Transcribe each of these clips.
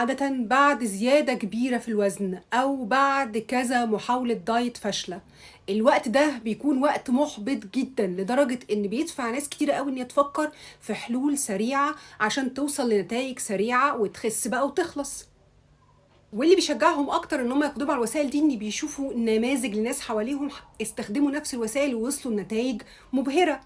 عادة بعد زيادة كبيرة في الوزن أو بعد كذا محاولة دايت فاشلة، الوقت ده بيكون وقت محبط جدا لدرجة إن بيدفع ناس كتيرة قوي إن هي تفكر في حلول سريعة عشان توصل لنتائج سريعة وتخس بقى وتخلص. واللي بيشجعهم اكتر ان هم يقدموا على الوسائل دي ان بيشوفوا نماذج لناس حواليهم استخدموا نفس الوسائل ووصلوا لنتائج مبهرة.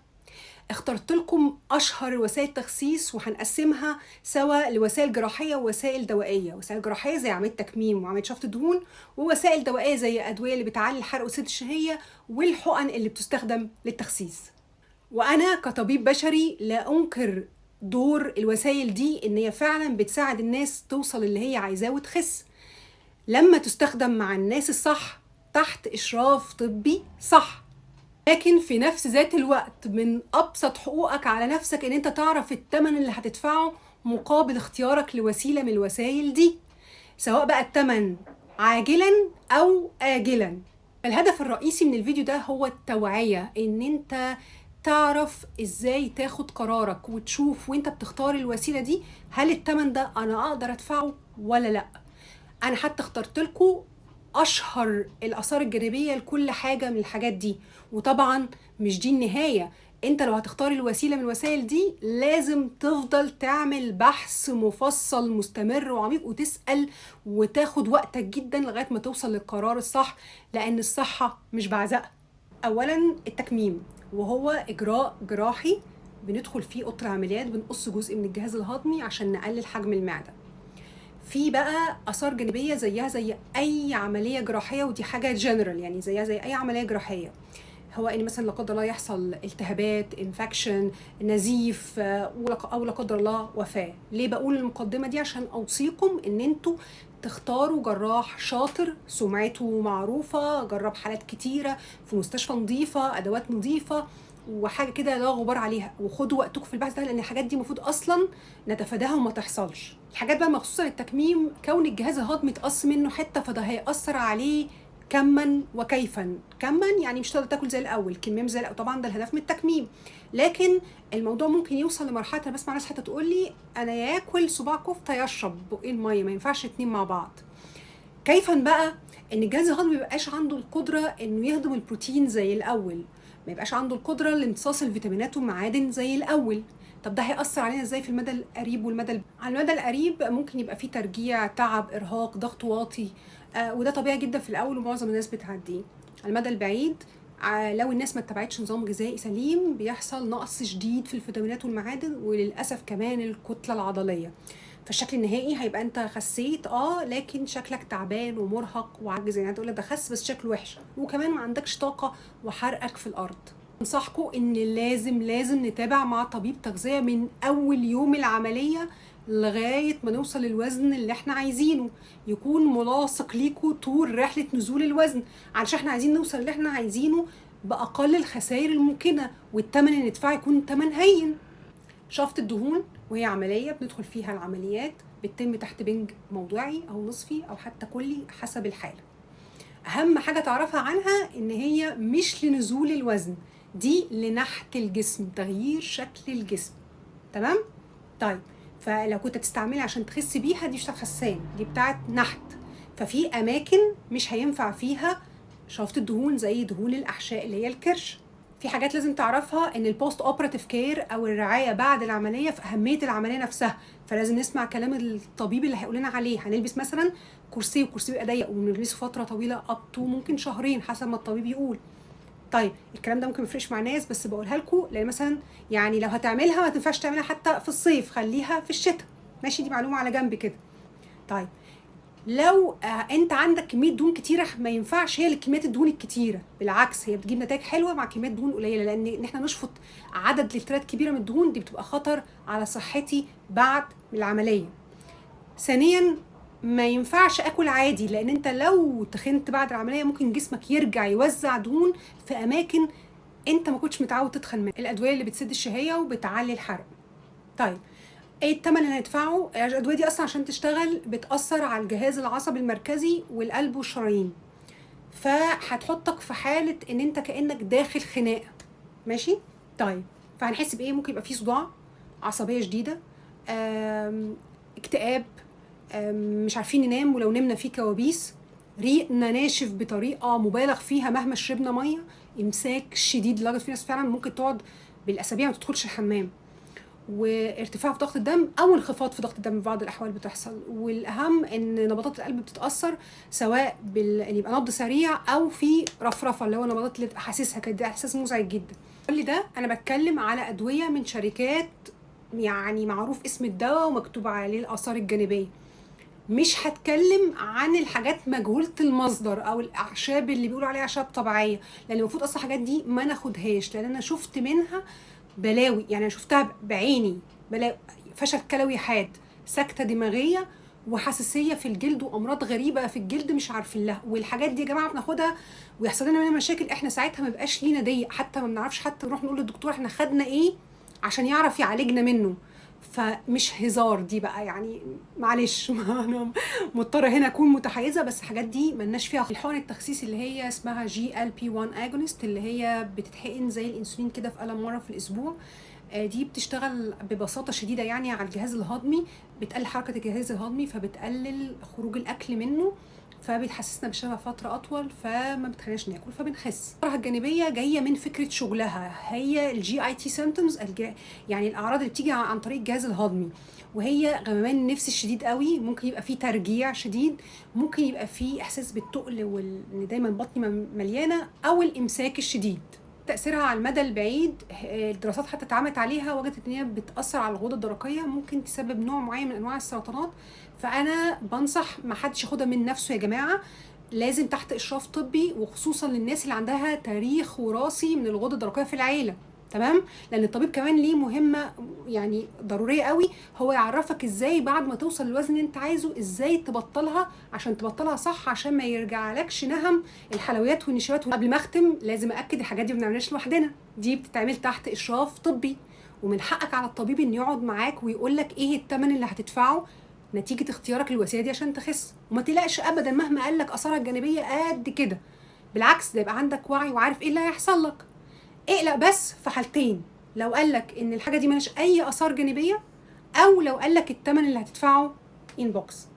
اخترت لكم اشهر وسائل التخسيس وهنقسمها سوا لوسائل جراحيه ووسائل دوائيه. وسائل جراحيه زي عمليه تكميم وعمليه شفط الدهون، ووسائل دوائيه زي ادويه اللي بتعلي الحرق وتسد الشهيه، والحقن اللي بتستخدم للتخسيس. وانا كطبيب بشري لا انكر دور الوسائل دي ان هي فعلا بتساعد الناس توصل اللي هي عايزاه وتخس لما تستخدم مع الناس الصح تحت اشراف طبي صح. لكن في نفس ذات الوقت من أبسط حقوقك على نفسك إن أنت تعرف التمن اللي هتدفعه مقابل اختيارك لوسيلة من الوسائل دي، سواء بقى التمن عاجلا أو آجلا. الهدف الرئيسي من الفيديو ده هو التوعية، إن أنت تعرف إزاي تاخد قرارك وتشوف وأنت بتختار الوسيلة دي هل التمن ده أنا أقدر أدفعه ولا لأ. أنا حتى اخترت لكم اشهر الاثار الجانبيه لكل حاجه من الحاجات دي، وطبعا مش دي النهايه. انت لو هتختار الوسيله من الوسائل دي لازم تفضل تعمل بحث مفصل مستمر وعميق وتسال وتاخد وقتك جدا لغايه ما توصل للقرار الصح، لان الصحه مش بعزقه. اولا التكميم، وهو اجراء جراحي بندخل فيه اوضه العمليات، بنقص جزء من الجهاز الهضمي عشان نقلل حجم المعده. في بقى اثار جانبيه زيها زي اي عمليه جراحيه، ودي حاجه جنرال يعني زيها زي اي عمليه جراحيه، هو ان مثلا لا قدر الله يحصل التهابات، انفكشن، نزيف، او لا قدر الله وفاه. ليه بقول المقدمه دي؟ عشان اوصيكم ان انتوا تختاروا جراح شاطر سمعته معروفه، جرب حالات كتيره في مستشفى نظيفه، ادوات نظيفه، وحاجه كده لا غبار عليها. وخدوا وقتكم في البحث ده لان الحاجات دي المفروض اصلا نتفاداها وما تحصلش. الحاجات بقى مخصوصه للتكميم، كون الجهاز الهضمي اتقص منه حته فده هيأثر عليه كما وكيفا. كما يعني مش هتقدر تاكل زي الاول، كميم زي الاول، طبعا ده الهدف من التكميم. لكن الموضوع ممكن يوصل لمرحله انا بسمع ناس حتى تقول لي انا ياكل صباع كفته يشرب بقين ميه، ما ينفعش اتنين مع بعض. كيفا بقى ان الجهاز الهضمي ما يبقاش عنده القدره انه يهضم البروتين زي الاول، ما يبقاش عنده القدره لامتصاص الفيتامينات والمعادن زي الاول. طب ده هيأثر علينا ازاي في المدى القريب والمدى على المدى القريب؟ ممكن يبقى فيه ترجيع، تعب، ارهاق، ضغط واطي، وده طبيعي جدا في الاول ومعظم الناس بتعديه. على المدى البعيد لو الناس ما اتبعتش نظام غذائي سليم بيحصل نقص شديد في الفيتامينات والمعادن، وللاسف كمان الكتله العضليه. فالشكل النهائي هيبقى انت خسيت لكن شكلك تعبان ومرهق وعاجز، يعني هتقول ده خس بس شكله وحش وكمان ما عندكش طاقه وحرقك في الارض. انصحكم ان لازم نتابع مع طبيب تغذيه من اول يوم العمليه لغايه ما نوصل للوزن اللي احنا عايزينه، يكون ملاصق ليكوا طول رحله نزول الوزن، علشان احنا عايزين نوصل اللي احنا عايزينه باقل الخسائر الممكنه، والثمن اللي ندفعه يكون ثمن هين. شفط الدهون وهي عمليه بندخل فيها العمليات بتتم تحت بنج موضعي او نصفي او حتى كلي حسب الحاله. اهم حاجه تعرفها عنها ان هي مش لنزول الوزن، دي لنحت الجسم، تغيير شكل الجسم. تمام؟ طيب فلو كنت تستعملها عشان تخس بيها دي مش بتاعت خسان، دي بتاعت نحت. ففي اماكن مش هينفع فيها شفط الدهون زي دهون الاحشاء اللي هي الكرش. في حاجات لازم تعرفها، ان البوست اوبراتيف كير او الرعايه بعد العمليه في اهميه العمليه نفسها، فلازم نسمع كلام الطبيب اللي هيقول لنا عليه. هنلبس مثلا كرسي، وكرسي بيبقى ضيق وبنلبسه فتره طويله اب تو ممكن شهرين حسب ما الطبيب يقول. طيب الكلام ده ممكن ما يفرقش مع ناس، بس بقولها لكم لان مثلا يعني لو هتعملها ما تنفعش تعملها حتى في الصيف، خليها في الشتاء، ماشي؟ دي معلومه على جنب كده. طيب لو انت عندك كميه دهون كتيره ما ينفعش هي كميات الدهون الكتيره، بالعكس هي بتجيب نتائج حلوه مع كميات دهون قليله، لان ان احنا نشفط عدد لترات كبيره من الدهون دي بتبقى خطر على صحتي بعد العمليه. ثانيا ما ينفعش اكل عادي، لان انت لو تخنت بعد العمليه ممكن جسمك يرجع يوزع دهون في اماكن انت ما كنتش متعود تتخن منها، الادويه اللي بتسد الشهيه وبتعلي الحرق. طيب ايه الثمن اللي هندفعه؟ الادويه دي اصلا عشان تشتغل بتاثر على الجهاز العصبي المركزي والقلب والشرايين، فهتحطك في حاله ان انت كانك داخل خناقه، ماشي؟ طيب فهنحس بايه؟ ممكن يبقى فيه صداع، عصبيه شديده، اكتئاب، مش عارفين ننام، ولو نمنا فيه كوابيس، ريقنا ناشف بطريقه مبالغ فيها مهما شربنا ميه، امساك شديد لدرجه في ناس فعلا ممكن تقعد بالاسابيع ما تدخلش الحمام، وارتفاع في ضغط الدم او انخفاض في ضغط الدم في بعض الاحوال بتحصل. والاهم ان نبضات القلب بتتاثر، سواء ان يبقى نبض سريع او في رفرفه اللي هو نبضات اللي تبقى حاسسها كده، ده احساس مزعج جدا. كل ده انا بتكلم على ادويه من شركات يعني معروف اسم الدواء ومكتوب عليه الاثار الجانبيه، مش هتكلم عن الحاجات مجهوله المصدر او الاعشاب اللي بيقولوا عليها اعشاب طبيعيه، لان المفروض اصلا الحاجات دي ما ناخدهاش، لان انا شفت منها بلاوي، يعني انا شفتها بعيني، بلاوي فشل كلوي حاد، سكته دماغيه، وحساسيه في الجلد، وامراض غريبه في الجلد مش عارفين لها. والحاجات دي يا جماعه بناخدها ويحصل لنا منها مشاكل، احنا ساعتها ما بقاش لينا دي، حتى ما بنعرفش حتى نروح نقول للدكتور احنا خدنا ايه عشان يعرف يعالجنا منه. فمش هزار دي بقى، يعني معلش انا مضطره هنا اكون متحيزه، بس الحاجات دي ملناش فيها. الحقن التخسيس اللي هي اسمها GLP-1 agonist، اللي هي بتتحقن زي الانسولين كده في قلم مره في الاسبوع، دي بتشتغل ببساطه شديده يعني على الجهاز الهضمي، بتقلل حركه الجهاز الهضمي، فبتقلل خروج الاكل منه، فبتحسسنا بالشبع فتره اطول، فما بتخليناش ناكل فبنخس. الأعراض الجانبيه جايه من فكره شغلها، هي GIT symptoms، يعني الاعراض اللي بتيجي عن طريق الجهاز الهضمي، وهي غممان النفس الشديد قوي، ممكن يبقى فيه ترجيع شديد، ممكن يبقى فيه احساس بالتقل وان دايما بطني مليانه، او الامساك الشديد. تأثيرها على المدى البعيد، الدراسات حتى اتعملت عليها وجدت ان هي بتأثر على الغدة الدرقية، ممكن تسبب نوع معين من انواع السرطانات. فانا بنصح ما حدش ياخدها من نفسه يا جماعة، لازم تحت اشراف طبي، وخصوصا للناس اللي عندها تاريخ وراثي من الغدة الدرقية في العيلة، تمام؟ لان الطبيب كمان ليه مهمه يعني ضروريه قوي، هو يعرفك ازاي بعد ما توصل للوزن اللي انت عايزه ازاي تبطلها، عشان تبطلها صح، عشان ما يرجعلكش نهم الحلويات والنشويات. قبل ما اختم لازم اكد الحاجات دي ما بنعملهاش لوحدنا، دي بتتعمل تحت اشراف طبي، ومن حقك على الطبيب انه يقعد معاك ويقول لك ايه الثمن اللي هتدفعه نتيجه اختيارك للوسيله دي عشان تخس. وما تقلقش ابدا مهما قال لك اثارها الجانبيه قد كده، بالعكس ده يبقى عندك وعي وعارف ايه اللي هيحصل لك. اقلق بس في حالتين، لو قالك ان الحاجه دي مالهاش اي اثار جانبيه، او لو قالك الثمن اللي هتدفعه انبوكس.